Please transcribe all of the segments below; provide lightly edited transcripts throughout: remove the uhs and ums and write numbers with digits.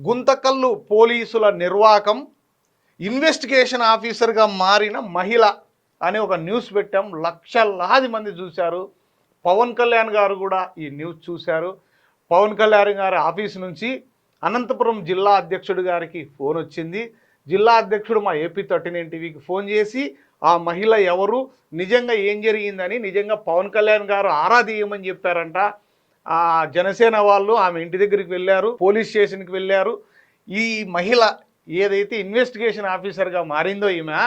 గుంతకల్లు పోలీసుల నిర్వాకం, ఇన్వెస్టిగేషన్ ఆఫీసర్గా మారిన మహిళ అనే ఒక న్యూస్ పెట్టాం. లక్షలాది మంది చూశారు. పవన్ కళ్యాణ్ గారు కూడా ఈ న్యూస్ చూశారు. పవన్ కళ్యాణ్ గారి ఆఫీస్ నుంచి అనంతపురం జిల్లా అధ్యక్షుడు గారికి ఫోన్ వచ్చింది. జిల్లా అధ్యక్షుడు మా AP39 టీవీకి ఫోన్ చేసి ఆ మహిళ ఎవరు, నిజంగా ఏం జరిగిందని, నిజంగా పవన్ కళ్యాణ్ గారు ఆరా తీయమని చెప్పారంట. ఆ జనసేన వాళ్ళు ఆమె ఇంటి దగ్గరికి వెళ్ళారు, పోలీస్ స్టేషన్కి వెళ్ళారు. ఈ మహిళ ఏదైతే ఇన్వెస్టిగేషన్ ఆఫీసర్గా మారిందో ఈమె,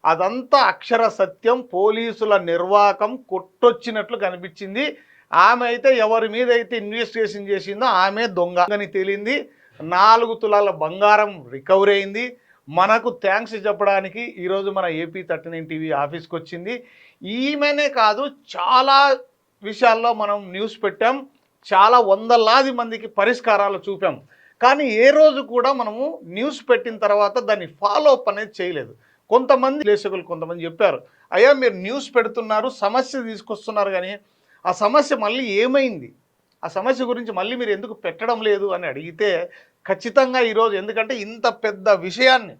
అదంతా అక్షర సత్యం. పోలీసుల నిర్వాకం కొట్టొచ్చినట్లు కనిపించింది. ఆమె అయితే ఎవరి మీద అయితే ఇన్వెస్టిగేషన్ చేసిందో ఆమె దొంగ అని తేలింది. 4 తులాల బంగారం రికవరీ అయింది. మనకు థ్యాంక్స్ చెప్పడానికి ఈరోజు మన AP39 టీవీ ఆఫీస్కి వచ్చింది. ఈమెనే కాదు, చాలా విషయాల్లో మనం న్యూస్ పెట్టాం, చాలా వందలాది మందికి పరిష్కారాలు చూపాం. కానీ ఏ రోజు కూడా మనము న్యూస్ పెట్టిన తర్వాత దాన్ని ఫాలో అప్ అనేది చేయలేదు. కొంతమంది విశ్లేషకులు కొంతమంది చెప్పారు, అయ్యా మీరు న్యూస్ పెడుతున్నారు, సమస్య తీసుకొస్తున్నారు, కానీ ఆ సమస్య మళ్ళీ ఏమైంది, ఆ సమస్య గురించి మళ్ళీ మీరు ఎందుకు పెట్టడం లేదు అని అడిగితే, ఖచ్చితంగా ఈరోజు ఎందుకంటే ఇంత పెద్ద విషయాన్ని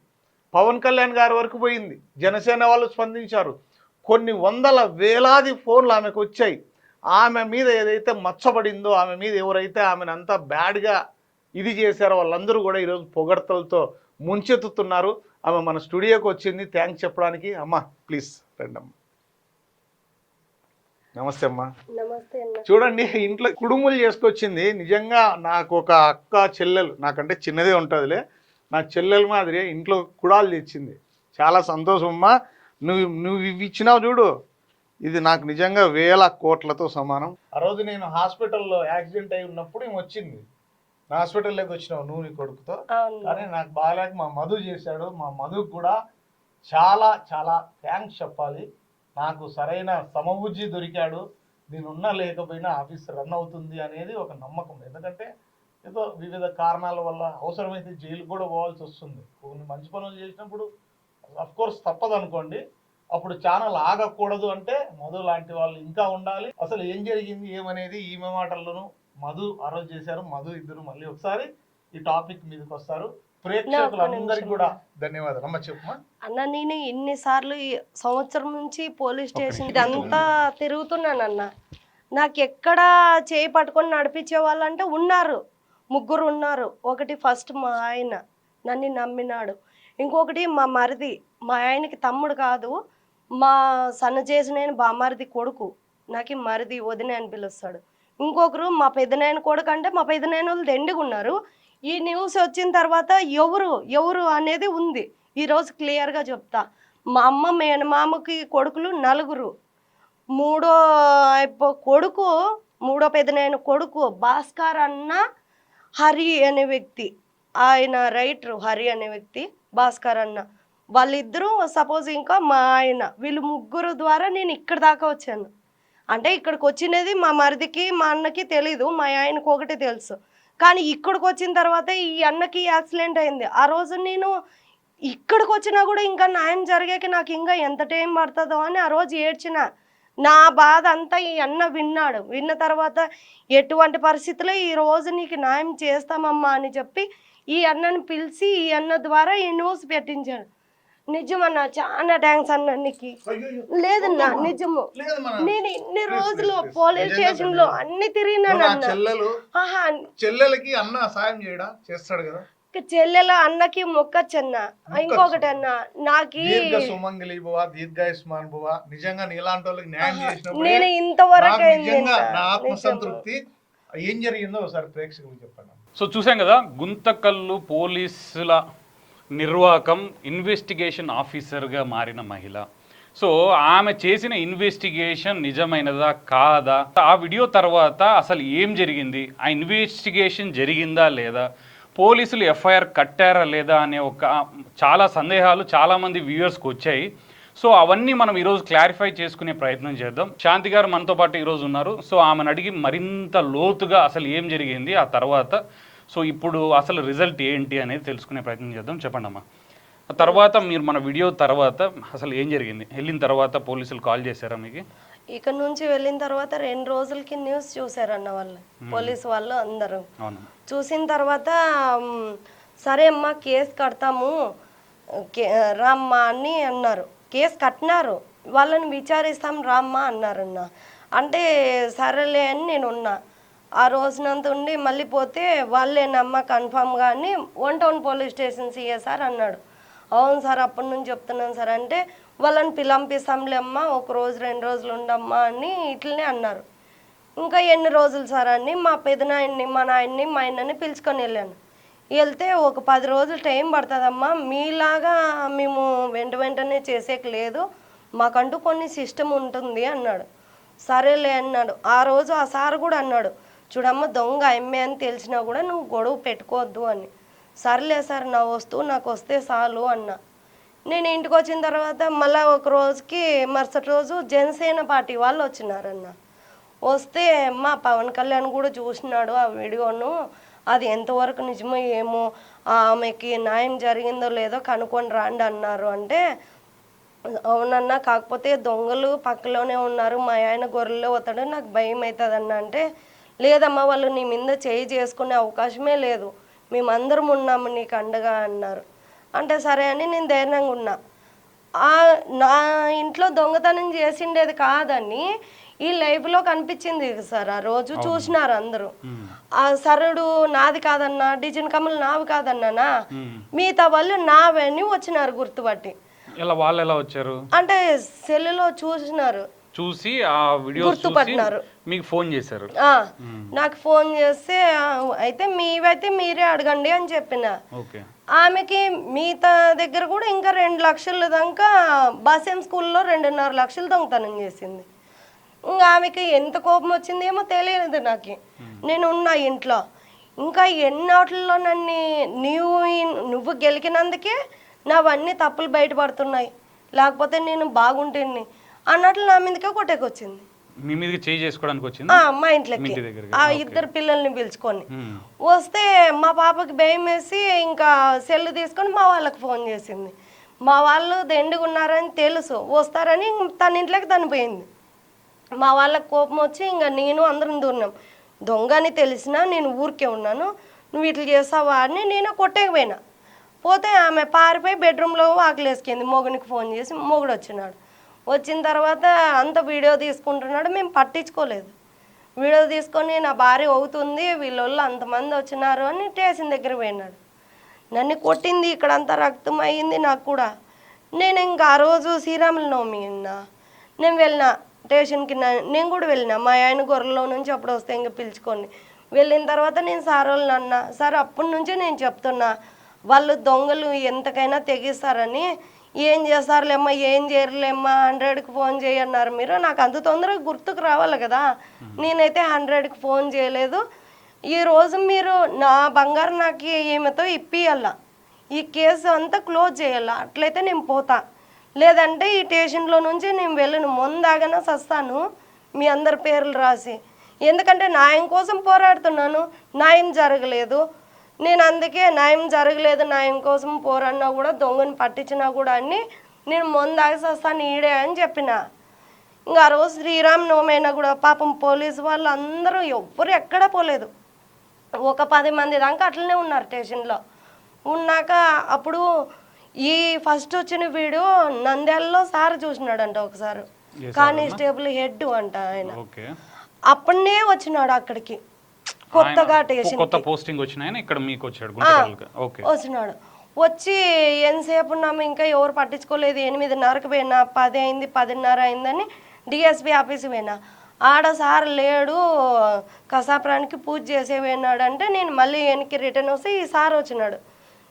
పవన్ కళ్యాణ్ గారి వరకు పోయింది, జనసేన వాళ్ళు స్పందించారు, కొన్ని వందల వేలాది ఫోన్లు ఆమెకు వచ్చాయి. ఆమె మీద ఏదైతే మచ్చబడిందో, ఆమె మీద ఎవరైతే ఆమెను అంతా బ్యాడ్గా ఇది చేశారో వాళ్ళందరూ కూడా ఈరోజు పొగడ్తలతో ముంచెత్తుతున్నారు. ఆమె మన స్టూడియోకి వచ్చింది థ్యాంక్స్ చెప్పడానికి. అమ్మ ప్లీజ్ రండి అమ్మ. నమస్తే అమ్మా. నమస్తే అన్న. చూడండి, ఇంట్లో కుడుములు చేసుకొచ్చింది. నిజంగా నాకు ఒక అక్క చెల్లెలు, నాకంటే చిన్నదే ఉంటుందిలే, నా చెల్లెలు మాదిరి ఇంట్లో కుడాలు తెచ్చింది. చాలా సంతోషం అమ్మా. నువ్వు ఇవి ఇచ్చినావు చూడు, ఇది నాకు నిజంగా వేల కోట్లతో సమానం. ఆ రోజు నేను హాస్పిటల్లో యాక్సిడెంట్ అయి ఉన్నప్పుడు ఏమి వచ్చింది, నా హాస్పిటల్లోకి వచ్చినావు నువ్వు నీ కొడుకుతో. కానీ నాకు బాగాలేక మా మధు చేశాడు. మా మధుకు కూడా చాలా చాలా థ్యాంక్స్ చెప్పాలి. నాకు సరైన సమబుజ్జి దొరికాడు. నేనున్నా లేకపోయినా ఆఫీస్ రన్ అవుతుంది అనేది ఒక నమ్మకం. ఎందుకంటే ఏదో వివిధ కారణాల వల్ల అవసరమైతే జైలు కూడా పోవాల్సి వస్తుంది. కొన్ని మంచి పనులు చేసినప్పుడు అఫ్కోర్స్ తప్పదు అనుకోండి, అప్పుడు ఛానల్ ఆగకూడదు అంటే మధు లాంటి వాళ్ళు ఇంకా ఉండాలి. అసలు ఏం జరిగింది ఏమనేది ఈమె మాటల్లోనూ మధు ఆ రోజు చేశారు. మధు ఇద్దరు మళ్ళీ ఒకసారి ఈ టాపిక్ మీదకి వస్తారు. ప్రేక్షకులందరికీ కూడా ధన్యవాదాలు. అమ్మ చెప్పమ్మా. అన్న, నేను ఎన్నిసార్లు ఈ సంవత్సరం నుంచి పోలీస్ స్టేషన్ ఇదంతా తిరుగుతున్నానన్న. నాకు ఎక్కడ చేయి పట్టుకొని నడిపించే వాళ్ళు అంటే ఉన్నారు, 3 ఉన్నారు. ఒకటి ఫస్ట్ మా ఆయన నన్ను నమ్మినాడు. ఇంకొకటి మా మరిది, మా ఆయనకి తమ్ముడు కాదు, మా సన్న చేసిన బామరిది కొడుకు, నాకు మరిది వదిన అని పిలుస్తాడు. ఇంకొకరు మా పెద్దనాయన కొడుకు, అంటే మా పెద్దనాయన వాళ్ళు దండిగా ఉన్నారు. ఈ న్యూస్ వచ్చిన తర్వాత ఎవరు అనేది ఉంది. ఈరోజు క్లియర్గా చెప్తా. మా అమ్మ మేనమామకి కొడుకులు 4. మూడో పెద్దనాయన కొడుకు భాస్కర్ అన్న, హరి అనే వ్యక్తి, ఆయన రైటర్ హరి అనే వ్యక్తి, భాస్కర్ అన్న, వాళ్ళిద్దరూ సపోజ్ ఇంకా మా ఆయన, వీళ్ళు 3 ద్వారా నేను ఇక్కడ దాకా వచ్చాను. అంటే ఇక్కడికి వచ్చినది మా మరిదికి మా అన్నకి తెలీదు, మా ఆయనకు ఒకటే తెలుసు. కానీ ఇక్కడికి వచ్చిన తర్వాత ఈ అన్నకి యాక్సిడెంట్ అయింది. ఆ రోజు నేను ఇక్కడికి వచ్చినా కూడా ఇంకా న్యాయం జరిగాక నాకు ఇంకా ఎంత టైం పడుతుందో అని ఆ రోజు ఏడ్చిన. నా బాధ అంతా ఈ అన్న విన్నాడు. విన్న తర్వాత ఎటువంటి పరిస్థితుల్లో ఈరోజు నీకు న్యాయం చేస్తామమ్మా అని చెప్పి ఈ అన్నని పిలిచి ఈ అన్న ద్వారా ఈ న్యూస్ పెట్టించాడు. నిజమన్నా, చాలా థ్యాంక్స్ అన్న నీకు. లేదన్నా నిజము, నేను ఇన్ని రోజులు పోలీస్ స్టేషన్ లో అన్ని తిరిగినాను అన్న. చెల్లెలకి అన్న సాయం చేయడా చేస్తాడు కదా, చెల్లెల అన్నకి మొక్కచ్చన్న. ఇంకొకటి అన్న, నాకు నిజంగా నీలాంటి వాళ్ళకి న్యాయం చేసినప్పుడు నేను ఇంతవరకు నా ఆత్మసంతృప్తి. ఏం జరిగిందో ఒకసారి ప్రేక్షకులు చెప్పండి. సో చూసాం కదా, గుంతకల్లు పోలీసుల నిర్వాకం, ఇన్వెస్టిగేషన్ ఆఫీసర్గా మారిన మహిళ. సో ఆమె చేసిన ఇన్వెస్టిగేషన్ నిజమైనదా కాదా, ఆ వీడియో తర్వాత అసలు ఏం జరిగింది, ఆ ఇన్వెస్టిగేషన్ జరిగిందా లేదా, పోలీసులు FIR కట్టారా లేదా అనే చాలా సందేహాలు చాలామంది వ్యూయర్స్కి వచ్చాయి. సో అవన్నీ మనం ఈరోజు క్లారిఫై చేసుకునే ప్రయత్నం చేద్దాం. శాంతి గారు మనతో పాటు ఈరోజు ఉన్నారు. సో ఆమెను అడిగి మరింత లోతుగా అసలు ఏం జరిగింది ఆ తర్వాత, సో ఇప్పుడు అసలు రిజల్ట్ ఏంటి అనేది తెలుసుకునే ప్రయత్నం చేద్దాం. చెప్పండి అమ్మా. తర్వాత మీరు మన వీడియో తర్వాత అసలు ఏం జరిగింది, వెళ్ళిన తర్వాత పోలీసులు కాల్ చేశారా మీకు? ఇక్కడ నుంచి వెళ్ళిన తర్వాత 2 రోజులకి న్యూస్ చూసారన్న వాళ్ళు, పోలీసు వాళ్ళు అందరూ చూసిన తర్వాత సరే అమ్మా కేసు కడతాము రామ్మా అని అన్నారు. కేసు కట్టినారు, వాళ్ళని విచారిస్తాం రామ్మా అన్నారన్న. అంటే సరేలే అని నేను ఉన్నా. ఆ రోజునంత ఉండి మళ్ళీ పోతే వాళ్ళేనమ్మా కన్ఫామ్గా అని 1 town police station CA sir అన్నాడు. అవును సార్ అప్పటి నుంచి చెప్తున్నాను సార్ అంటే, వాళ్ళని పిలంపిస్తాంలే అమ్మా, 1 రోజు 2 రోజులు ఉండమ్మా అని ఇట్లనే అన్నారు. ఇంకా ఎన్ని రోజులు సార్ అని మా పెదనాయన్ని మా నాయన్ని మా ఆయనని పిలుచుకొని వెళ్ళాను. వెళ్తే ఒక 10 రోజులు టైం పడుతుందమ్మా, మీలాగా మేము వెంటనే చేసేకి లేదు, మాకంటూ కొన్ని సిస్టమ్ ఉంటుంది అన్నాడు. సరేలే అన్నాడు. ఆ రోజు ఆ సార్ కూడా అన్నాడు, చూడమ్మ దొంగ అమ్మే అని తెలిసినా కూడా నువ్వు గొడవ పెట్టుకోవద్దు అని. సర్లే సార్ నా వస్తువు నాకు వస్తే చాలు అన్నా. నేను ఇంటికి వచ్చిన తర్వాత మళ్ళీ ఒక రోజుకి మరుసటి రోజు జనసేన పార్టీ వాళ్ళు వచ్చినారన్న. వస్తే మా పవన్ కళ్యాణ్ కూడా చూసినాడు ఆ వీడియోను, అది ఎంతవరకు నిజమో ఏమో, ఆమెకి న్యాయం జరిగిందో లేదో కనుక్కొని రాండి అన్నారు. అంటే అవునన్నా, కాకపోతే దొంగలు పక్కలోనే ఉన్నారు, మా ఆయన గొర్రెల్లో పోతాడు, నాకు భయం అవుతుంది అన్న. అంటే లేదమ్మా, వాళ్ళు నీ మీద చేయి చేసుకునే అవకాశమే లేదు, మేమందరం ఉన్నాము నీకు అండగా అన్నారు. అంటే సరే అని నేను ధైర్యంగా ఉన్నా. నా ఇంట్లో దొంగతనం చేసిండేది కాదని ఈ లైఫ్లో కనిపించింది సార్. ఆ రోజు చూసినారు అందరూ. ఆ సరుడు నాది కాదన్నా, డిజైన్ కమ్మలు నావి కాదన్నానా, మిగతా వాళ్ళు నావని వచ్చినారు గుర్తుపట్టి. వాళ్ళు ఎలా వచ్చారు అంటే సెల్లులో చూసినారు, చూసి ఆ వీడియో గుర్తుపట్టినారు, మీకు ఫోన్ చేశారు. నాకు ఫోన్ చేస్తే అయితే మీవైతే మీరే అడగండి అని చెప్పిన. ఆమెకి మిగతా దగ్గర కూడా ఇంకా 2 లక్షల దాకా బాసెం స్కూల్లో 2.5 లక్షలు దొంగతనం చేసింది. ఇంకా ఆమెకి ఎంత కోపం వచ్చింది ఏమో తెలియదు నాకు. నేను ఉన్నా ఇంట్లో, ఇంకా ఎన్నోట్లలో నన్ను నువ్వు గెలికినందుకే నావన్నీ తప్పులు బయటపడుతున్నాయి, లేకపోతే నేను బాగుంటుంది అన్నట్లు నా మీదకే కొట్టేకొచ్చింది. మీ మీదకి చేయి చేసుకోవడానికి వచ్చింది. మా ఇంట్లోకి ఆ 2 పిల్లల్ని పిలుచుకొని వస్తే మా పాపకి భయం వేసి ఇంకా సెల్ తీసుకొని మా వాళ్ళకి ఫోన్ చేసింది. మా వాళ్ళు దండిగా ఉన్నారని తెలుసు, వస్తారని తన ఇంట్లోకి తను పోయింది. మా వాళ్ళకి కోపం వచ్చి ఇంకా నేను అందరం దూరినాం. దొంగ అని తెలిసినా నేను ఊరికే ఉన్నాను, నువ్వు ఇట్లా చేస్తావా అని నేను కొట్టేకపోయినా. పోతే ఆమె పారిపోయి బెడ్రూమ్లో ఆకలేసుకుంది. మొగునికి ఫోన్ చేసి మొగుడు వచ్చినాడు. వచ్చిన తర్వాత అంత వీడియో తీసుకుంటున్నాడు, మేము పట్టించుకోలేదు. వీడియో తీసుకొని నా భార్య అవుతుంది, వీళ్ళోళ్ళు అంతమంది వచ్చినారు అని స్టేషన్ దగ్గర పోయినాడు. నన్ను కొట్టింది, ఇక్కడంతా రక్తం అయ్యింది నాకు కూడా. నేను ఇంకా ఆ రోజు శ్రీరాముల నవమి అన్నా, నేను వెళ్ళిన స్టేషన్కి, నేను కూడా వెళ్ళిన. మా ఆయన గొర్రెలో నుంచి అప్పుడు వస్తే ఇంకా పిలుచుకొని వెళ్ళిన తర్వాత నేను సార్ వాళ్ళని అన్నా, సార్ అప్పటి నుంచే నేను చెప్తున్నా, వాళ్ళు దొంగలు ఎంతకైనా తెగిస్తారని, ఏం చేస్తారులేమ్మా ఏం చేయరులేమ్మా, 100కి ఫోన్ చేయన్నారు మీరు, నాకు అంత తొందరగా గుర్తుకు రావాలి కదా, నేనైతే 100కి ఫోన్ చేయలేదు. ఈరోజు మీరు నా బంగారు నాకు ఈమెతో ఇప్పియాల, ఈ కేసు అంతా క్లోజ్ చేయాల, అట్లయితే నేను పోతా, లేదంటే ఈ స్టేషన్లో నుంచి నేను వెళ్ళను, ముందాగానే సస్తాను మీ అందరి పేర్లు రాసి. ఎందుకంటే న్యాయం కోసం పోరాడుతున్నాను, న్యాయం జరగలేదు. నేను అందుకే న్యాయం జరగలేదు, న్యాయం కోసం పోరాడినా కూడా దొంగని పట్టించినా కూడా అని నేను ముందాగి సస్తాను ఈడే అని చెప్పిన. ఇంకా ఆ రోజు శ్రీరామనవమి అయినా కూడా పాపం పోలీసు వాళ్ళు అందరూ ఎవ్వరు ఎక్కడా పోలేదు, ఒక 10 మంది దాకా అట్లనే ఉన్నారు స్టేషన్లో. ఉన్నాక అప్పుడు ఈ ఫస్ట్ వచ్చిన వీడియో నంద్యాలలో సార్ చూసినాడంట ఒకసారి, కానిస్టేబుల్ హెడ్ అంట ఆయన. అప్పుడే వచ్చినాడు అక్కడికి, కొత్తగా వచ్చినాడు. వచ్చి ఎంతసేపు ఉన్నాము, ఇంకా ఎవరు పట్టించుకోలేదు, 8:30కి పోయినా, 10 అయింది 10:30 అయిందని డిఎస్పీ ఆఫీస్కి పోయినా. ఆడ సార్ లేడు, కసాపురానికి పూజ చేసే పోయినాడు. అంటే నేను మళ్ళీ వెనక్కి రిటర్న్ వస్తే ఈ సార్ వచ్చినాడు.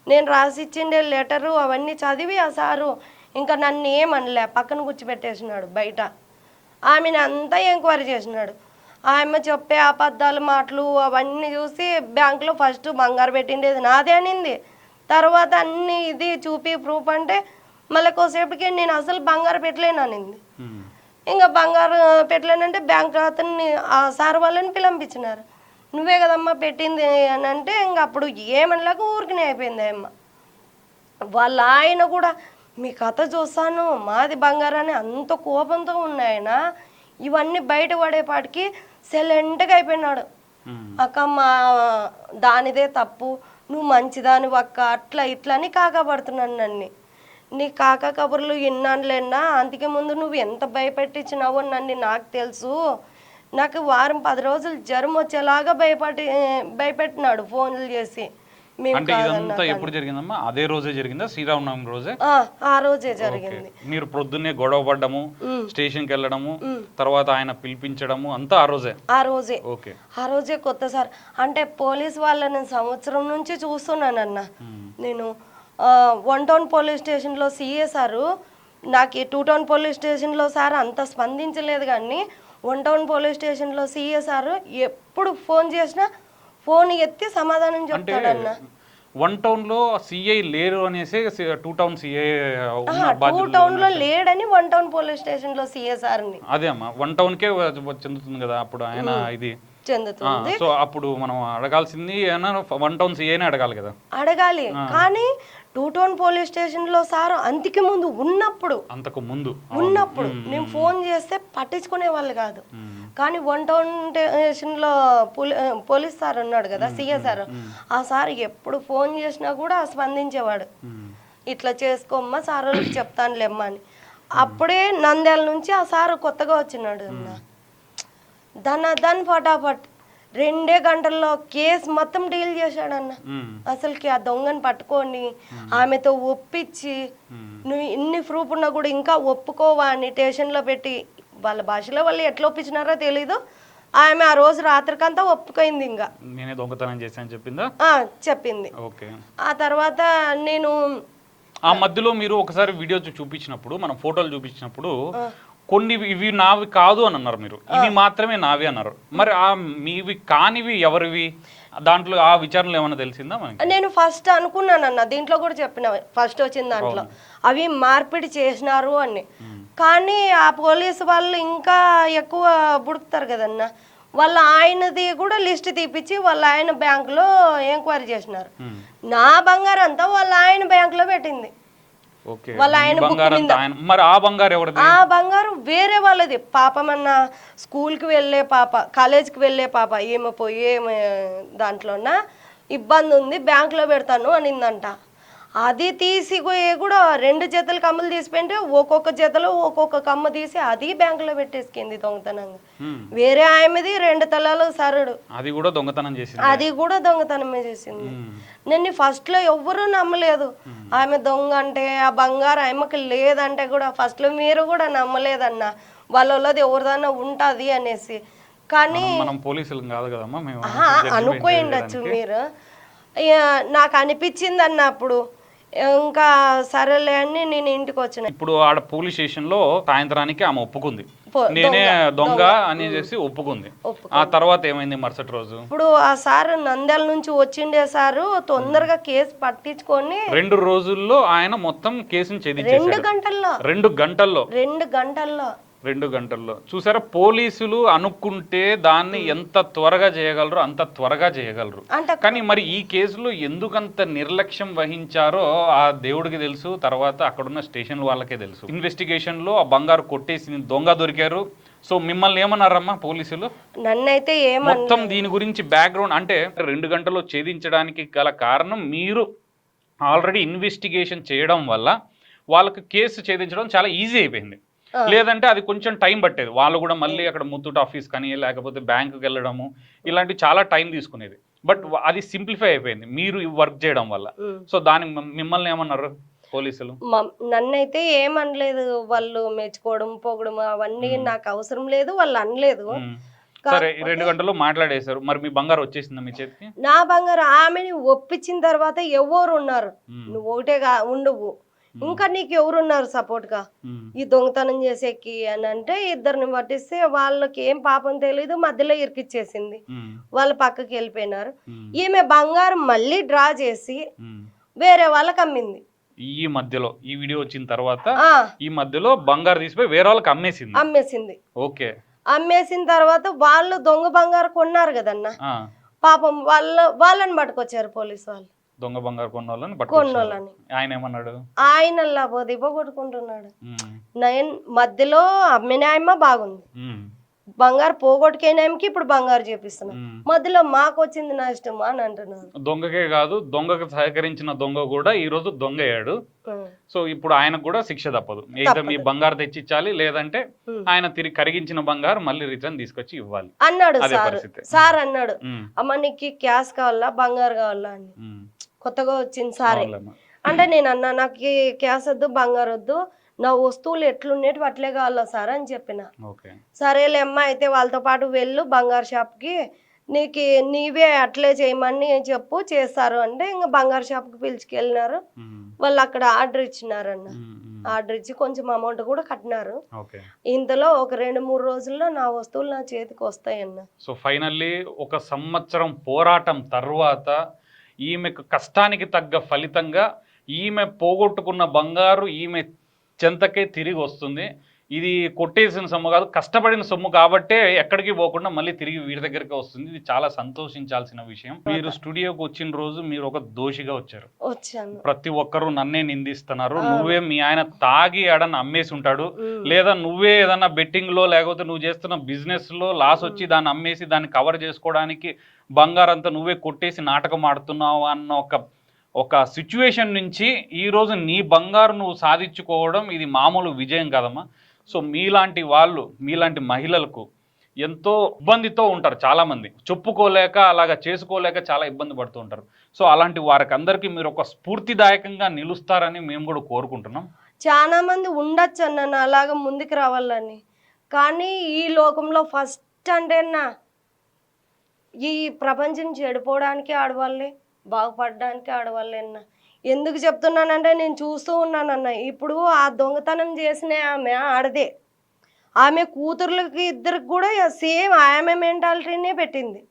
నేను రాసి ఇచ్చిండే లెటరు అవన్నీ చదివి ఆ సారు ఇంకా నన్ను ఏమనలే, పక్కన కూర్చోబెట్టేసినాడు బయట. ఆమెను అంతా ఎంక్వైరీ చేసినాడు. ఆమె చెప్పే అబద్ధాలు మాటలు అవన్నీ చూసి బ్యాంకులో ఫస్ట్ బంగారు పెట్టిండేది నాదే అనింది, తర్వాత అన్ని ఇది చూపి ప్రూఫ్ అంటే మళ్ళీ కోసేపటికి నేను అసలు బంగారు పెట్టలేను అనింది. ఇంకా బంగారు పెట్టలేనంటే బ్యాంక్ అతన్ని ఆ సార్ వాళ్ళని పిలంపించినారు. నువ్వే కదమ్మా పెట్టింది అని అంటే ఇంక అప్పుడు ఏమనలేక ఊరికినే అయిపోయింది అమ్మ. వాళ్ళ ఆయన కూడా మీ కథ చూస్తాను మాది బంగారాన్ని అంత కోపంతో ఉన్నాయన, ఇవన్నీ బయట పడేపాటికి సైలెంట్గా అయిపోయినాడు. అక్క మా దానిదే తప్పు, నువ్వు మంచిదాని ఒక్క అట్లా ఇట్లా అని కాకపడుతున్నాను నన్ను. నీ కాకా కబుర్లు విన్నానులేనా, అందుకే ముందు నువ్వు ఎంత భయపెట్టించినావో నన్ను నాకు తెలుసు. నాకు వారం 10 రోజులు జ్వరం వచ్చేలాగా భయపెట్టినాడు ఫోన్లు చేసి. మేము అంటే ఇదంతా ఎప్పుడు జరిగిందమ్మా? అదే రోజే జరిగిందా? శ్రీరామనవమి రోజే? ఆ రోజే జరిగింది. మీరు ప్రొద్దున్నే గొడవ పడ్డము, స్టేషన్కి వెళ్ళడము, తర్వాత ఆయన పిలిపించడము అంతా ఆ రోజే? ఆ రోజే. ఓకే. ఆ రోజే కొత్త సార్. అంటే పోలీస్ వాళ్ళని సంవత్సరం నుంచి చూస్తున్నానన్న నేను. 1 టౌన్ పోలీస్ స్టేషన్లో సిఏ సారు నాకు 2 టౌన్ పోలీస్ స్టేషన్లో సార్ అంత స్పందించలేదు, కానీ 1 టౌన్ పోలీస్ స్టేషన్లో సిఏ సారు ఎప్పుడు ఫోన్ చేసినా ఫోన్ ఎత్తి సమాధానం చెప్తాడన్న. 1 టౌన్ లో సిఐ లేరు అనేసి 2 టౌన్ సిఐ 2 టౌన్ లో లేడని 1 టౌన్ పోలీస్ స్టేషన్ లో సిఏ సార్ని. అదే అమ్మా 1 టౌన్ కే చెందుతుంది కదా అప్పుడు ఆయన ఇది చెందుతుంది. సో అప్పుడు మనం అడగాల్సింది 1 టౌన్ సిఐనే అడగాలి కదా. అడగాలి, కానీ 2 టౌన్ పోలీస్ స్టేషన్ లో సార్ అంతకు ముందు అంతకు ముందు నేను ఫోన్ చేస్తే పట్టించుకునే వాళ్ళు కాదు, కానీ 1 టౌన్ స్టేషన్ లో పోలీస్ సార్ ఉన్నాడు కదా సిఏ సార్, ఆ సార్ ఎప్పుడు ఫోన్ చేసినా కూడా స్పందించేవాడు. ఇట్లా చేసుకోమ్మా సార్ వాళ్ళకి చెప్తానులేమ్మా అని. అప్పుడే నంద్యాల నుంచి ఆ సార్ కొత్తగా వచ్చినాడు. దాన్ని ఫటాఫట్ 2 గంటల్లో కేసు మొత్తం డీల్ చేశాడన్న. అసలుకి ఆ దొంగని పట్టుకొని ఆమెతో ఒప్పించి, నువ్వు ఇన్ని ప్రూఫ్ ఉన్నా కూడా ఇంకా ఒప్పుకోవా అని స్టేషన్లో పెట్టి, వాళ్ళ భాషలో వాళ్ళు ఎట్లా ఒప్పించినారో తెలీదు, ఆమె ఆ రోజు రాత్రికంతా ఒప్పుకైంది. ఇంకా నేనే దొంగతనం చేశాను చెప్పిందా? చెప్పింది. ఓకే. ఆ తర్వాత నేను ఆ మధ్యలో మీరు ఒకసారి వీడియో చూపించినప్పుడు, మనం ఫోటోలు చూపించినప్పుడు కొన్ని ఇవి నావి కాదు అని అన్నారు మీరు, ఇవి మాత్రమే నావి అన్నారు. మరి ఆ మీవి కానివి ఎవరివి? దాంట్లో ఆ విచారణలో ఏమైనా తెలిసిందా మనకి? నేను ఫస్ట్ అనుకున్నానన్న, దీంట్లో కూడా చెప్పిన ఫస్ట్ వచ్చిన దాంట్లో అవి మార్పిడి చేసినారు అని. కానీ ఆ పోలీసు వాళ్ళు ఇంకా ఎక్కువ బుడుకుతారు కదన్న, వాళ్ళ ఆయనది కూడా లిస్ట్ తీపిచ్చి వాళ్ళ ఆయన బ్యాంకులో ఎంక్వైరీ చేసినారు. నా బంగారం అంతా వాళ్ళ ఆయన బ్యాంకులో పెట్టింది. వాళ్ళ ఆయన మరి ఆ బంగారు ఎవరిది? ఆ బంగారం వేరే వాళ్ళది. పాపమన్న స్కూల్కి వెళ్ళే పాప, కాలేజ్కి వెళ్ళే పాప, ఏమో పోయి దాంట్లోన ఇబ్బంది ఉంది బ్యాంకులో పెడతాను అనిందంట. అది తీసి కూడా 2 జతలు కమ్మలు తీసిపోయింటే ఒక్కొక్క జతలో ఒక్కొక్క కమ్మ తీసి అది బ్యాంకులో పెట్టేసుకుంది దొంగతనంగా. వేరే ఆమెది 2 తలాలు సరడు, అది కూడా దొంగతనం చేసింది. అది కూడా దొంగతనమే చేసింది. నేను ఫస్ట్ లో ఎవ్వరూ నమ్మలేదు ఆమె దొంగ అంటే. ఆ బంగారు ఆమెకు లేదంటే కూడా ఫస్ట్ లో మీరు కూడా నమ్మలేదన్న, వాళ్ళది ఎవరిదన్నా ఉంటది అనేసి. కానీ మనం పోలీసులు కాదు కదమ్మా, అనుకోండొచ్చు మీరు. నాకు అనిపించింది అన్న అప్పుడు. ఇంకా సరేలే అని నేను ఇంటికి వచ్చిన. ఇప్పుడు ఆడ పోలీస్ స్టేషన్ లో సాయంత్రానికి ఆమె ఒప్పుకుంది, నేనే దొంగ అని చేసి ఒప్పుకుంది. ఆ తర్వాత ఏమైంది మరుసటి రోజు? ఇప్పుడు ఆ సార్ నంద్యాల నుంచి వచ్చిండే సారు తొందరగా కేసు పట్టించుకొని 2 రోజుల్లో ఆయన మొత్తం కేసుని ఛేదించేశాడు. 2 గంటల్లో 2 గంటల్లో చూసారా? పోలీసులు అనుకుంటే దాన్ని ఎంత త్వరగా చేయగలరు అంత త్వరగా చేయగలరు. కానీ మరి ఈ కేసులో ఎందుకంత నిర్లక్ష్యం వహించారో ఆ దేవుడికి తెలుసు, తర్వాత అక్కడున్న స్టేషన్ వాళ్ళకే తెలుసు. ఇన్వెస్టిగేషన్ లో ఆ బంగారు కొట్టేసి దొంగ దొరికారు. సో మిమ్మల్ని ఏమన్నారమ్మా పోలీసులు? నన్నైతే మొత్తం దీని గురించి బ్యాక్గ్రౌండ్ అంటే 2 గంటల్లో ఛేదించడానికి గల కారణం మీరు ఆల్రెడీ ఇన్వెస్టిగేషన్ చేయడం వల్ల వాళ్ళకి కేసు ఛేదించడం చాలా ఈజీ అయిపోయింది. లేదంటే అది కొంచెం టైం పట్టేది. వాళ్ళు కూడా మళ్ళీ అక్కడ ముత్తూట్ ఆఫీస్ కానీ లేకపోతే బ్యాంకుకి వెళ్ళడము ఇలాంటి చాలా టైం తీసుకునేది. బట్ అది సింప్లిఫై అయిపోయింది మీరు వర్క్ చేయడం వల్ల. సో దానికి మిమ్మల్ని ఏమన్నారు పోలీసులు? నన్నైతే ఏమనలేదు. వాళ్ళు మెచ్చుకోవడం పొగడం అవన్నీ నాకు అవసరం లేదు, వాళ్ళు అనలేదు. సరే 2 గంటల్లో మాట్లాడేశారు. మరి మీ బంగారు వచ్చేసిందా మీ చేతికి? నా బంగారు ఆమెని ఒప్పించిన తర్వాత ఎవరు ఉన్నారు, నువ్వు ఒకటేగా ఉండవు, ఇంకా నీకు ఎవరున్నారు సపోర్ట్ గా ఈ దొంగతనం చేసేకి అని అంటే 2ని పట్టిస్తే వాళ్ళకి ఏం పాపం తెలీదు, మధ్యలో ఇరికిచ్చేసింది. వాళ్ళ పక్కకి వెళ్ళిపోయినారు. ఈమె బంగారం మళ్ళీ డ్రా చేసి వేరే వాళ్ళకి అమ్మింది. ఈ మధ్యలో ఈ వీడియో వచ్చిన తర్వాత ఈ మధ్యలో బంగారు తీసిపోయి వేరే వాళ్ళకి అమ్మేసింది. ఓకే. అమ్మేసిన తర్వాత వాళ్ళు దొంగ బంగారు కొన్నారు కదన్న, పాపం వాళ్ళని పట్టుకొచ్చారు పోలీసు వాళ్ళు. దొంగ బంగారు కొన్నోళ్ళని. ఆయన ఏమన్నాడు? ఆయన దిబ్బ కొట్టుకుంటున్నాడు. మధ్యలో అమ్మినాయమ్మ బాగుంది, బంగారు పోగొట్టుకేనామికి ఇప్పుడు బంగారు చేపిస్తున్నాం, ఉమ్. మధ్యలో మాకు వచ్చింది నష్టం అని అంటున్నారు. దొంగకే కాదు, దొంగకు సహకరించిన దొంగ కూడా ఈ రోజు దొంగ అయ్యాడు. ఉమ్. సో ఇప్పుడు ఆయనకు కూడా శిక్ష తప్పదు. ఏదో మీ బంగారు తెచ్చిచ్చాలి, లేదంటే ఉమ్. ఆయన తిరిగి కరిగించిన బంగారు మళ్ళీ రిటర్న్ తీసుకొచ్చి ఇవ్వాలి. అన్నాడు అదే సార్. పరిస్థితి. సార్ అన్నాడు, ఉమ్, అమ్మ నీకు క్యాష్ కావాలా బంగారు కావాలా అని. ఉమ్. కొత్తగా వచ్చింది సారే. అవునులేమ్మా. అంటే నేను అన్నా నాకు ఈ క్యాష్ వద్దు బంగారు వద్దు, నా వస్తువులు ఎట్లుండేటివి అట్లే కావాలా సార్ అని చెప్పిన. ఓకే. సరేలే అమ్మ అయితే వాళ్ళతో పాటు వెళ్ళు బంగారు షాప్కి, నీకు నీవే అట్లే చేయమని చెప్పు చేస్తారు అంటే ఇంకా బంగారు షాప్కి పిలుచుకెళ్ళినారు. ఉమ్, వాళ్ళు అక్కడ ఆర్డర్ ఇచ్చినారన్న. ఉమ్, ఉమ్. ఆర్డర్ ఇచ్చి కొంచెం అమౌంట్ కూడా కట్టినారు. ఓకే. ఇంతలో ఒక 2-3 రోజుల్లో నా వస్తువులు నా చేతికి వస్తాయన్న. సో ఫైనల్లీ ఒక సంవత్సరం పోరాటం తర్వాత ఈమెకు కష్టానికి తగ్గ ఫలితంగా ఈమె పోగొట్టుకున్న బంగారు ఈమె చెంతకే తిరిగి వస్తుంది. ఇది కొట్టేసిన సొమ్ము కాదు, కష్టపడిన సొమ్ము కాబట్టే ఎక్కడికి పోకుండా మళ్ళీ తిరిగి వీరి దగ్గరికి వస్తుంది. ఇది చాలా సంతోషించాల్సిన విషయం. మీరు స్టూడియోకి వచ్చిన రోజు మీరు ఒక దోషిగా వచ్చారు. వచ్చాను. ప్రతి ఒక్కరూ నన్నే నిందిస్తున్నారు, నువ్వే మీ ఆయన తాగి ఆడని అమ్మేసి ఉంటాడు, లేదా నువ్వే ఏదన్నా బెట్టింగ్ లో లేకపోతే నువ్వు చేస్తున్న బిజినెస్ లో లాస్ వచ్చి దాన్ని అమ్మేసి దాన్ని కవర్ చేసుకోవడానికి బంగారంతా నువ్వే కొట్టేసి నాటకం ఆడుతున్నావు అన్న ఒక సిచ్యువేషన్ నుంచి ఈరోజు నీ బంగారు నువ్వు సాధించుకోవడం ఇది మామూలు విజయం కదమ్మా. సో మీలాంటి వాళ్ళు, మీలాంటి మహిళలకు ఎంతో ఇబ్బందితో ఉంటారు చాలామంది, చెప్పుకోలేక అలాగా చేసుకోలేక చాలా ఇబ్బంది పడుతూ ఉంటారు. సో అలాంటి వారికి అందరికీ మీరు ఒక స్ఫూర్తిదాయకంగా నిలుస్తారని మేము కూడా కోరుకుంటున్నాం. చాలా మంది ఉండొచ్చు అన్న అలాగా ముందుకు రావాలని, కానీ ఈ లోకంలో ఫస్ట్ అంటే ఈ ప్రపంచం చెడిపోవడానికి ఆడవాళ్ళే, బాగుపడడానికి ఆడవాళ్ళే అన్న. ఎందుకు చెప్తున్నానంటే నేను చూస్తూ ఉన్నానన్న. ఇప్పుడు ఆ దొంగతనం చేసిన ఆమె ఆడదే, ఆమె కూతుర్లకి ఇద్దరికి కూడా సేమ్ ఆమె మెంటాలిటీనే పెట్టింది.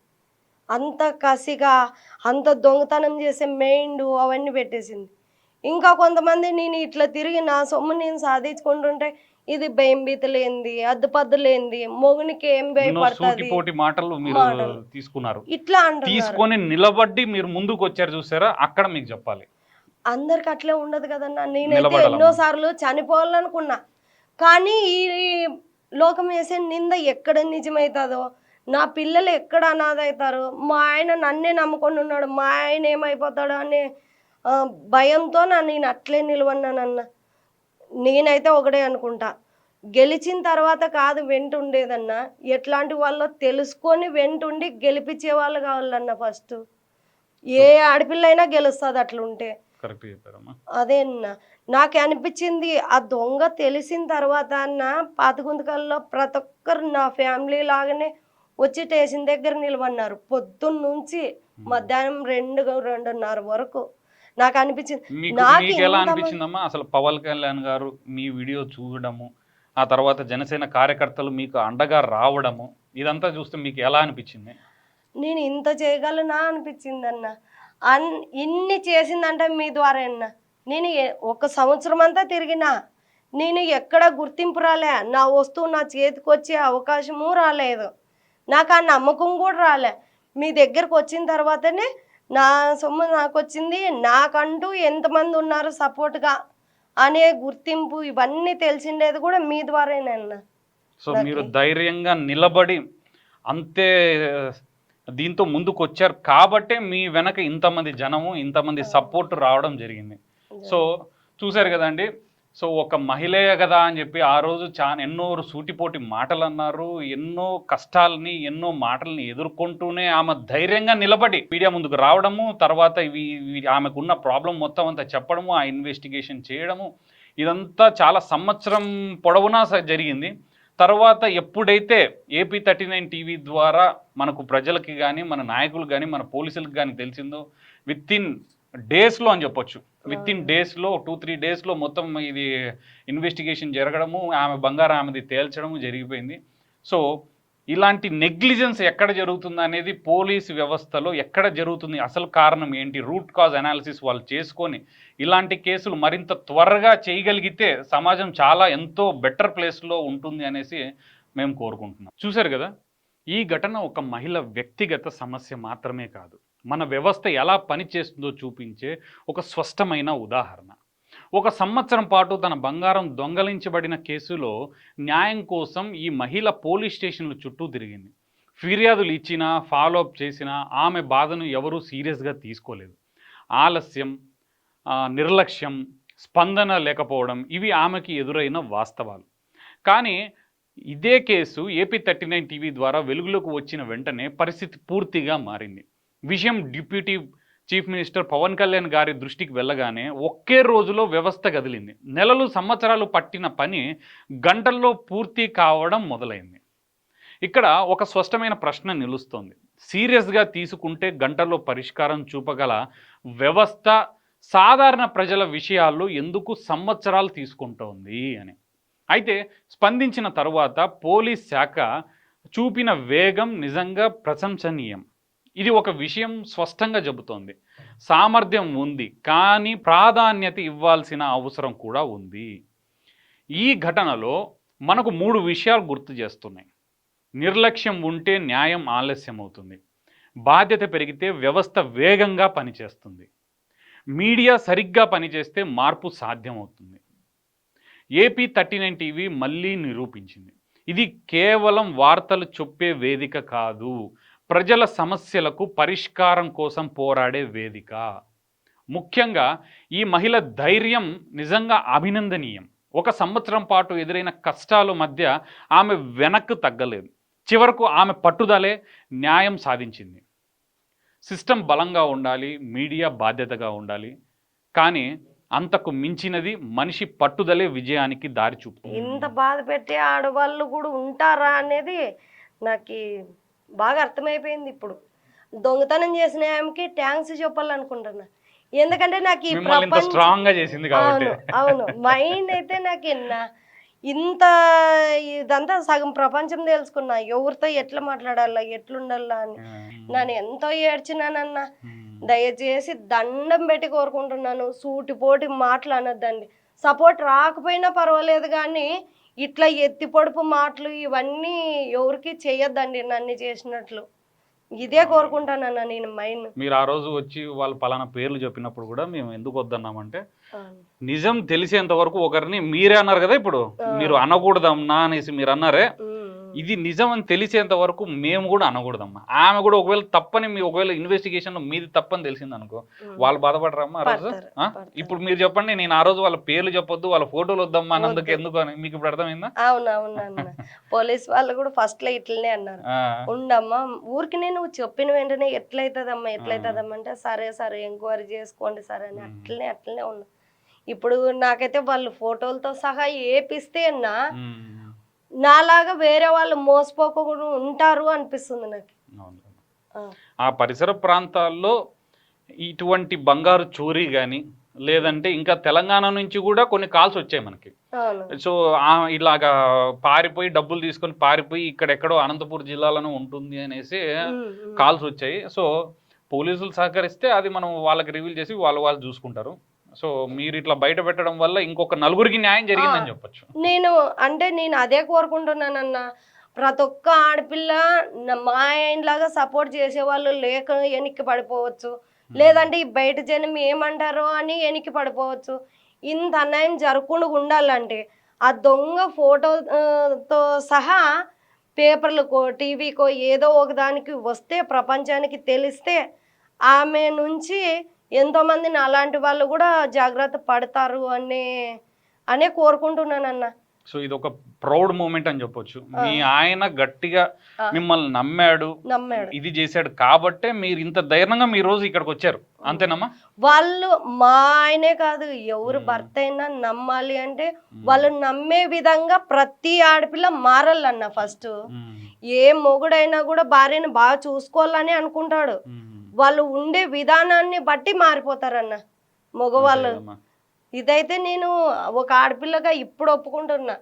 అంత కసిగా అంత దొంగతనం చేసే మైండ్ అవన్నీ పెట్టేసింది. ఇంకా కొంతమంది నేను ఇట్లా తిరిగి నా సొమ్ము నేను సాధించుకుంటుంటే ఇది భయంబీత లేనిది, అద్దుపద్దు లేనిది, మొగునికి ఏం భయపడుతుంది సూటిపోటి మాటలు మీరు తీసుకున్నారు, ఇట్లా అంటున్నారు. తీసుకొని నిలబడి మీరు ముందుకు వచ్చారు చూసారా, అక్కడ మీకు చెప్పాలి. అందరికి అట్లే ఉండదు కదన్నా. నేనైతే ఎన్నోసార్లు చనిపోవాలనుకున్నా, కానీ ఈ లోకం వేసే నింద ఎక్కడ నిజమవుతుందో, నా పిల్లలు ఎక్కడ అనాథ అవుతారు, మా ఆయన నన్నే నమ్ముకొని ఉన్నాడు, మా ఆయన ఏమైపోతాడో అనే భయంతో నేను అట్లే నిలవన్నానన్న. నేనైతే ఒకటే అనుకుంటా, గెలిచిన తర్వాత కాదు వెంటుండేదన్నా, ఎట్లాంటి వాళ్ళో తెలుసుకొని వెంటుండి గెలిపించే వాళ్ళు కావాలన్నా. ఫస్ట్ ఏ ఆడపిల్ల అయినా గెలుస్తుంది అట్లుంటే. కరెక్ట్ చెప్పారమ్మా. అదే అన్న నాకు అనిపించింది. ఆ దొంగ తెలిసిన తర్వాత అన్న పాతగుంతకల్లో ప్రతి ఒక్కరు నా ఫ్యామిలీ లాగానే వచ్చి స్టేషన్ దగ్గర నిలబడినారు. పొద్దున్న నుంచి మధ్యాహ్నం 2-2:30 వరకు. నాకు అనిపించింది, మీకు ఎలా అనిపించిందమ్మా అసలు పవన్ కళ్యాణ్ గారు మీ వీడియో చూడడము, ఆ తర్వాత జనసేన కార్యకర్తలు మీకు అండగా రావడము, ఇదంతా చూస్తే మీకు ఎలా అనిపించింది? నేను ఇంత చేయగలనా అనిపించింది అన్న. ఇన్ని చేసిందంటే మీ ద్వారా అన్న. నేను 1 సంవత్సరం అంతా తిరిగినా, నేను ఎక్కడ గుర్తింపు రాలే, నా వస్తువు నా చేతికి వచ్చే అవకాశము రాలేదు, నాకు ఆ నమ్మకం కూడా రాలే. మీ దగ్గరకు వచ్చిన తర్వాతనే నా సొమ్ము నాకు వచ్చింది, నాకంటూ ఎంతమంది ఉన్నారు సపోర్ట్గా అనే గుర్తింపు ఇవన్నీ తెలిసిండేది కూడా మీ ద్వారానేనా. సో మీరు ధైర్యంగా నిలబడి అంతే దీంతో ముందుకు వచ్చారు కాబట్టే మీ వెనక ఇంతమంది జనము, ఇంతమంది సపోర్ట్ రావడం జరిగింది. సో చూశారు కదండి. సో ఒక మహిళే కదా అని చెప్పి ఆ రోజు ఎన్నో సూటిపోటి మాటలు అన్నారు, ఎన్నో కష్టాలని ఎన్నో మాటల్ని ఎదుర్కొంటూనే ఆమె ధైర్యంగా నిలబడి మీడియా ముందుకు రావడము, తర్వాత ఆమెకున్న ప్రాబ్లం మొత్తం అంతా చెప్పడము, ఆ ఇన్వెస్టిగేషన్ చేయడము, ఇదంతా చాలా సంవత్సరం పొడవునా జరిగింది. తర్వాత ఎప్పుడైతే ఏపీ 39 టీవీ ద్వారా మనకు ప్రజలకి కానీ, మన నాయకులు కానీ, మన పోలీసులకు కానీ తెలిసిందో, విత్ ఇన్ డేస్లో అని చెప్పొచ్చు, విత్ ఇన్ డేస్లో 2-3 డేస్లో మొత్తం ఇది ఇన్వెస్టిగేషన్ జరగడము, ఆమె బంగారం ఆమెది తేల్చడము జరిగిపోయింది. సో ఇలాంటి నెగ్లిజెన్స్ ఎక్కడ జరుగుతుంది అనేది పోలీసు వ్యవస్థలో ఎక్కడ జరుగుతుంది, అసలు కారణం ఏంటి, రూట్ కాజ్ అనాలిసిస్ వాళ్ళు చేసుకొని ఇలాంటి కేసులు మరింత త్వరగా చేయగలిగితే సమాజం చాలా ఎంతో బెటర్ ప్లేస్లో ఉంటుంది అనేసి మేము కోరుకుంటున్నాం. చూశారు కదా, ఈ ఘటన ఒక మహిళ వ్యక్తిగత సమస్య మాత్రమే కాదు, మన వ్యవస్థ ఎలా పనిచేస్తుందో చూపించే ఒక స్పష్టమైన ఉదాహరణ. 1 సంవత్సరం పాటు తన బంగారం దొంగలించబడిన కేసులో న్యాయం కోసం ఈ మహిళ పోలీస్ స్టేషన్ల చుట్టూ తిరిగింది. ఫిర్యాదులు ఇచ్చినా, ఫాలోఅప్ చేసినా ఆమె బాధను ఎవరూ సీరియస్గా తీసుకోలేదు. ఆలస్యం, నిర్లక్ష్యం, స్పందన లేకపోవడం ఇవి ఆమెకి ఎదురైన వాస్తవాలు. కానీ ఇదే కేసు ఏపీ 39 టీవీ ద్వారా వెలుగులోకి వచ్చిన వెంటనే పరిస్థితి పూర్తిగా మారింది. విషయం deputy chief minister Pawan Kalyan గారి దృష్టికి వెళ్ళగానే ఒకే రోజులో వ్యవస్థ కదిలింది. నెలలు, సంవత్సరాలు పట్టిన పని గంటల్లో పూర్తి కావడం మొదలైంది. ఇక్కడ ఒక స్పష్టమైన ప్రశ్న నిలుస్తోంది. సీరియస్గా తీసుకుంటే గంటల్లో పరిష్కారం చూపగల వ్యవస్థ సాధారణ ప్రజల విషయాల్లో ఎందుకు సంవత్సరాలు తీసుకుంటోంది అని. అయితే స్పందించిన తరువాత పోలీస్ శాఖ చూపిన వేగం నిజంగా ప్రశంసనీయం. ఇది ఒక విషయం స్పష్టంగా చెబుతోంది. సామర్థ్యం ఉంది, కానీ ప్రాధాన్యత ఇవ్వాల్సిన అవసరం కూడా ఉంది. ఈ ఘటనలో మనకు 3 విషయాలు గుర్తు చేస్తున్నాయి. నిర్లక్ష్యం ఉంటే న్యాయం ఆలస్యం అవుతుంది. బాధ్యత పెరిగితే వ్యవస్థ వేగంగా పనిచేస్తుంది. మీడియా సరిగ్గా పనిచేస్తే మార్పు సాధ్యమవుతుంది. ఏపీ 39 టీవీ మళ్ళీ నిరూపించింది. ఇది కేవలం వార్తలు చెప్పే వేదిక కాదు, ప్రజల సమస్యలకు పరిష్కారం కోసం పోరాడే వేదిక. ముఖ్యంగా ఈ మహిళ ధైర్యం నిజంగా అభినందనీయం. 1 సంవత్సరం పాటు ఎదురైన కష్టాల మధ్య ఆమె వెనక్కు తగ్గలేదు. చివరకు ఆమె పట్టుదలే న్యాయం సాధించింది. సిస్టమ్ బలంగా ఉండాలి, మీడియా బాధ్యతగా ఉండాలి, కానీ అంతకు మించినది మనిషి పట్టుదలే విజయానికి దారి చూపుతుంది. ఇంత బాధ పెట్టే ఆడవాళ్ళు కూడా ఉంటారా అనేది నాకు బాగా అర్థమైపోయింది. ఇప్పుడు దొంగతనం చేసిన ఆమెకి థ్యాంక్స్ చెప్పాలనుకుంటున్నా. ఎందుకంటే నాకు ఈ ప్రపంచం స్ట్రాంగ్ గా చేసింది కాబట్టి. అవును మైండ్ అయితే నాకు ఇంత ఇదంతా సగం ప్రపంచం తెలుసుకున్నా, ఎవరితో ఎట్లా మాట్లాడాలా, ఎట్లుండాలా అని. నన్ను ఎంతో ఏడ్చినానన్నా. దయచేసి దండం పెట్టి కోరుకుంటున్నాను, సూటిపోటి మాటలు అనొద్దండి. సపోర్ట్ రాకపోయినా పర్వాలేదు, కానీ ఇట్లా ఎత్తి పొడుపు మాటలు ఇవన్నీ ఎవరికి చేయొద్దండి. నన్ను చేసినట్లు ఇదే కోరుకుంటానన్న నేను మైండ్. మీరు ఆ రోజు వచ్చి వాళ్ళు పలానా పేర్లు చెప్పినప్పుడు కూడా మేము ఎందుకు వద్దన్నామంటే, నిజం తెలిసేంత వరకు ఒకరిని మీరే అన్నారు కదా, ఇప్పుడు మీరు అనకూడదమ్మా అనేసి మీరు అన్నారే, ఇది నిజం అని తెలిసేంత వరకు మేము కూడా అనకూడదమ్మా. ఆమె కూడా ఒకవేళ తప్పని ఒకవేళ ఇన్వెస్టిగేషన్ మీది తప్పని తెలిసింది అనుకో, వాళ్ళు బాధపడరమ్మా ఆ రోజు. ఇప్పుడు మీరు చెప్పండి, నేను ఆ రోజు వాళ్ళ పేర్లు చెప్పొద్దు, వాళ్ళ ఫోటోలు వద్దమ్మా అన్నందుకు ఎందుకు అని మీకు ఇప్పుడు అర్థమైందా? అవునవును. పోలీస్ వాళ్ళు కూడా ఫస్ట్ లో ఇట్లనే అన్నారు, ఉండమ్మా ఊరికి నేను చెప్పిన వెంటనే ఎట్లయితదమ్మా అంటే సరే సరే ఎంక్వైరీ చేసుకోండి సరే అని అట్లనే ఉన్నా. ఇప్పుడు నాకైతే వాళ్ళు ఫోటోలతో సహా ఏపిస్తే నాలాగా వేరే వాళ్ళు మోసపోకుండా ఉంటారు అనిపిస్తుంది నాకు. ఆ పరిసర ప్రాంతాల్లో ఇటువంటి బంగారు చోరీ కానీ లేదంటే ఇంకా తెలంగాణ నుంచి కూడా కొన్ని కాల్స్ వచ్చాయి మనకి. సో ఇలాగా పారిపోయి డబ్బులు తీసుకొని పారిపోయి ఇక్కడెక్కడో అనంతపూర్ జిల్లాలోనే ఉంటుంది అనేసి కాల్స్ వచ్చాయి. సో పోలీసులు సహకరిస్తే అది మనం వాళ్ళకి రివీల్ చేసి వాళ్ళు చూసుకుంటారు. సో మీరు ఇట్లా బయట పెట్టడం వల్ల ఇంకొక 4గురికి న్యాయం జరిగిందని చెప్పొచ్చు. నేను అదే కోరుకుంటున్నానన్న. ప్రతి ఒక్క ఆడపిల్ల మా ఆయనలాగా సపోర్ట్ చేసే వాళ్ళు లేక వెనక్కి పడిపోవచ్చు, లేదంటే ఈ బయట జనం ఏమంటారో అని వెనక్కి పడిపోవచ్చు. ఇంత అన్యాయం జరగకుండా ఉండాలంటే ఆ దొంగ ఫోటోతో సహా పేపర్లకో టీవీకో ఏదో ఒకదానికి వస్తే ప్రపంచానికి తెలిస్తే ఆమె నుంచి ఎంతోమంది అలాంటి వాళ్ళు కూడా జాగ్రత్త పడతారు అనే కోరుకుంటున్నానన్న. సో ఇది ఒక ప్రౌడ్ మూమెంట్ అని చెప్పొచ్చు. మీ ఆయన గట్టిగా మిమ్మల్ని నమ్మాడు, ఇది చేశాడు కాబట్టే మీరు ఇంత ధైర్యంగా మీ రోజు ఇక్కడికి వచ్చారు, అంతేనమ్మా? వాళ్ళు మా ఆయనే కాదు, ఎవరు భర్త అయినా నమ్మాలి అంటే వాళ్ళు నమ్మే విధంగా ప్రతి ఆడపిల్ల మారాలన్న. ఫస్ట్ ఏ మొగుడైనా కూడా భార్యను బాగా చూసుకోవాలని అనుకుంటాడు, వాళ్ళు ఉండే విధానాన్ని బట్టి మారిపోతారన్న మగవాళ్ళు. ఇదైతే నేను ఒక ఆడపిల్లగా ఇప్పుడు ఒప్పుకుంటున్నా.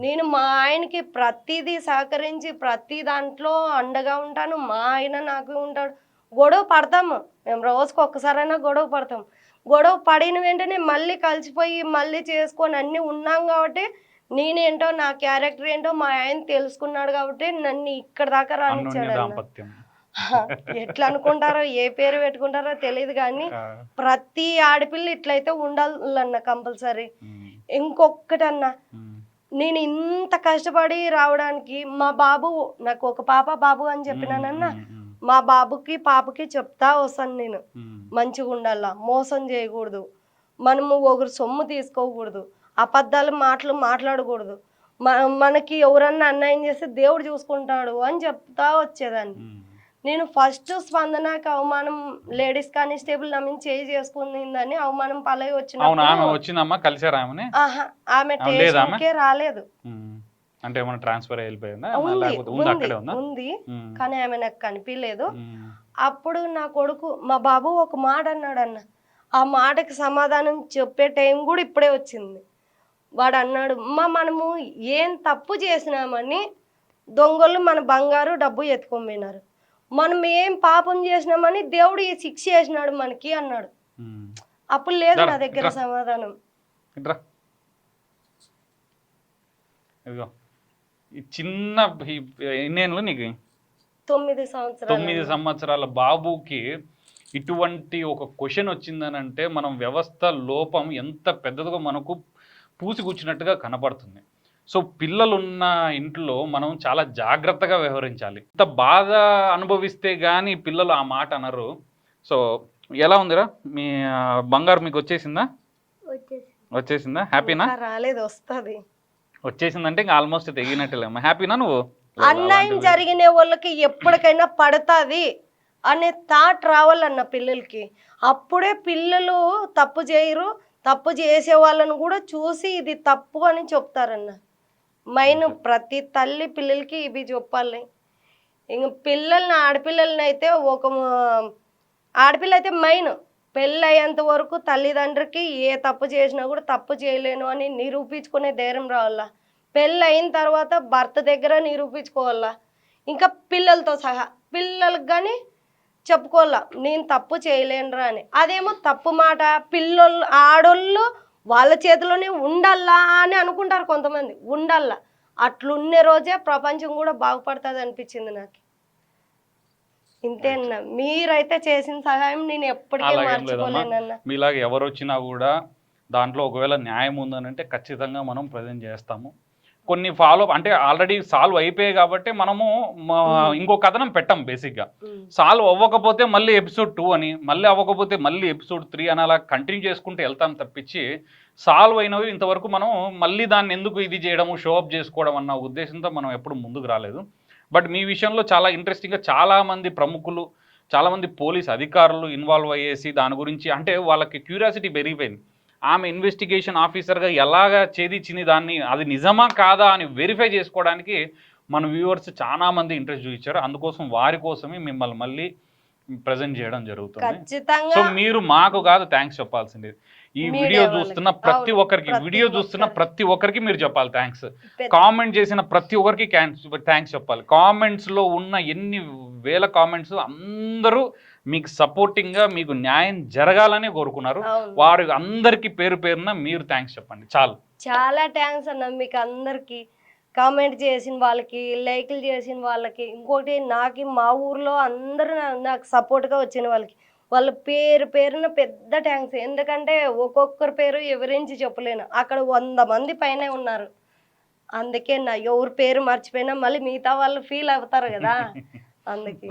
నేను మా ఆయనకి ప్రతిదీ సహకరించి ప్రతి దాంట్లో అండగా ఉంటాను. మా ఆయన నాకు ఉంటాడు. గొడవ పడతాము, మేము రోజుకి ఒక్కసారైనా గొడవ పడతాం. గొడవ పడిన వెంటనే మళ్ళీ కలిసిపోయి మళ్ళీ చేసుకొని అన్నీ ఉన్నాం కాబట్టి నేనేంటో నా క్యారెక్టర్ ఏంటో మా ఆయన తెలుసుకున్నాడు కాబట్టి నన్ను ఇక్కడ దాకా రానిచ్చాడు. ఎట్లా అనుకుంటారో ఏ పేరు పెట్టుకుంటారో తెలియదు కానీ ప్రతి ఆడపిల్ల ఇట్లయితే ఉండాలన్న కంపల్సరీ. ఇంకొకటన్నా, నేను ఇంత కష్టపడి రావడానికి మా బాబు, నాకు ఒక బాబు అని చెప్పినానన్నా, మా బాబుకి పాపకి చెప్తా వస్తాను నేను, మంచిగా ఉండాలా, మోసం చేయకూడదు, మనము ఒకరు సొమ్ము తీసుకోకూడదు, అబద్ధాలు మాట్లాడకూడదు, మనకి ఎవరన్నా అన్యాయం చేస్తే దేవుడు చూసుకుంటాడు అని చెప్తా వచ్చేదాన్ని. నేను ఫస్ట్ స్పందనకి అవమానం, లేడీస్ కానిస్టేబుల్ నా మీద చేయి చేసుకుందని అవమానం పాలై వచ్చిందమ్మా. కలిసారా ఆమె? ఆమె స్టేషన్కే రాలేదు. అంటే ఏమైనా ట్రాన్స్ఫర్ అయిపోయిందా? ఉంది కానీ ఆమె నాకు కనిపించలేదు. అప్పుడు నా కొడుకు, మా బాబు ఒక మాట అన్నాడు అన్న, ఆ మాటకి సమాధానం చెప్పే టైం కూడా ఇప్పుడే వచ్చింది. వాడు అన్నాడు, మనము ఏం తప్పు చేసినామని దొంగలు మన బంగారు డబ్బు ఎత్తుకొని, మనం ఏం పాపం చేసినామని దేవుడు ఈ శిక్ష చేసినాడు మనకి అన్నాడు. అప్పుడు లేదు నా దగ్గర సమాధానం. చిన్న ఎన్నేళ్ళు నీకు? 9 సంవత్సరాల బాబుకి ఇటువంటి ఒక క్వశ్చన్ వచ్చిందని అంటే మనం వ్యవస్థ లోపం ఎంత పెద్దదిగా మనకు పూసిగుచ్చినట్టుగా కనపడుతుంది. సో పిల్లలున్న ఇంట్లో మనం చాలా జాగ్రత్తగా వ్యవహరించాలి. ఇంత బాధ అనుభవిస్తే కానీ పిల్లలు ఆ మాట అనరు. సో ఎలా ఉందిరా మీ బంగారు? మీకు వచ్చేసిందా? హ్యాపీనా? రాలేదు, వస్తుంది. వచ్చేసిందంటే ఇంకా ఆల్మోస్ట్ తెగినట్టేలేమ్మా. హ్యాపీనా నువ్వు? అన్యాయం జరిగిన వాళ్ళకి ఎప్పటికైనా పడుతుంది అనే థాట్ రావాలన్న పిల్లలకి. అప్పుడే పిల్లలు తప్పు చేయరు, తప్పు చేసే వాళ్ళను కూడా చూసి ఇది తప్పు అని చెప్తారన్న. ప్రతి తల్లి పిల్లలకి ఇవి చెప్పాలి. ఇంక ఆడపిల్లలని అయితే ఆడపిల్ల అయితే పెళ్ళి అయ్యేంత వరకు తల్లిదండ్రికి ఏ తప్పు చేసినా కూడా తప్పు చేయలేను అని నిరూపించుకునే ధైర్యం రావాలా. పెళ్ళి అయిన తర్వాత భర్త దగ్గర నిరూపించుకోవాలా, ఇంకా పిల్లలతో సహా పిల్లలకు కానీ చెప్పుకోవాలా, నేను తప్పు చేయలేనురా అని. అదేమో తప్పు మాట. ఆడోళ్ళు వాళ్ళ చేతిలోనే ఉండాలా అని అనుకుంటారు కొంతమంది. ఉండాలా, అట్లున్నే రోజే ప్రపంచం కూడా బాగుపడుతుంది అనిపించింది నాకు. ఇంతేనా? మీరైతే చేసిన సహాయం నేను ఎప్పటికీ మర్చిపోలేనన్నా. మీలాగా ఎవరు వచ్చినా కూడా దాంట్లో ఒకవేళ న్యాయం ఉందనంటే ఖచ్చితంగా మనం ప్రజెంట్ చేస్తాము. కొన్ని ఫాలో అంటే ఆల్రెడీ సాల్వ్ అయిపోయాయి కాబట్టి మనము ఇంకో కథనం పెట్టాం. బేసిక్గా సాల్వ్ అవ్వకపోతే మళ్ళీ ఎపిసోడ్ 2 అని, మళ్ళీ అవ్వకపోతే మళ్ళీ ఎపిసోడ్ 3 అని అలా కంటిన్యూ చేసుకుంటూ వెళ్తాం తప్పించి సాల్వ్ అయినవి ఇంతవరకు మనం మళ్ళీ దాన్ని ఎందుకు ఇది చేయడము, షోఅప్ చేసుకోవడం అన్న ఉద్దేశంతో మనం ఎప్పుడు ముందుకు రాలేదు. బట్ మీ విషయంలో చాలా ఇంట్రెస్టింగ్గా చాలామంది ప్రముఖులు, చాలామంది పోలీస్ అధికారులు ఇన్వాల్వ్ అయ్యేసి దాని గురించి అంటే వాళ్ళకి క్యూరియాసిటీ పెరిగిపోయింది. ఆమె ఇన్వెస్టిగేషన్ ఆఫీసర్గా ఎలాగా ఛేదించింది దాన్ని, అది నిజమా కాదా అని వెరిఫై చేసుకోవడానికి మన వ్యూవర్స్ చాలా మంది ఇంట్రెస్ట్ చూపించారు. అందుకోసం వారి కోసమే మిమ్మల్ని మళ్ళీ ప్రజెంట్ చేయడం జరుగుతుంది. సో మీరు మాకు కాదు థ్యాంక్స్ చెప్పాల్సింది, ఈ వీడియో చూస్తున్న ప్రతి ఒక్కరికి మీరు చెప్పాలి థ్యాంక్స్. కామెంట్ చేసిన ప్రతి ఒక్కరికి థ్యాంక్స్ చెప్పాలి. కామెంట్స్లో ఉన్న ఎన్ని వేల కామెంట్స్ అందరూ మీకు సపోర్టింగ్గా మీకు న్యాయం జరగాలని కోరుకున్నారు. వారి అందరికీ పేరు పేరున మీరు థ్యాంక్స్ చెప్పండి. చాలా థ్యాంక్స్ అన్న మీకు అందరికీ. కామెంట్ చేసిన వాళ్ళకి, లైక్లు చేసిన వాళ్ళకి, ఇంకోటి నాకు మా ఊర్లో అందరూ నాకు సపోర్ట్గా వచ్చిన వాళ్ళ పేరున పెద్ద థ్యాంక్స్. ఎందుకంటే ఒక్కొక్కరి పేరు వివరించి చెప్పలేను, అక్కడ 100 మంది పైనే ఉన్నారు. అందుకే ఎవరి పేరు మర్చిపోయినా మళ్ళీ మిగతా వాళ్ళు ఫీల్ అవుతారు కదా, అందుకే.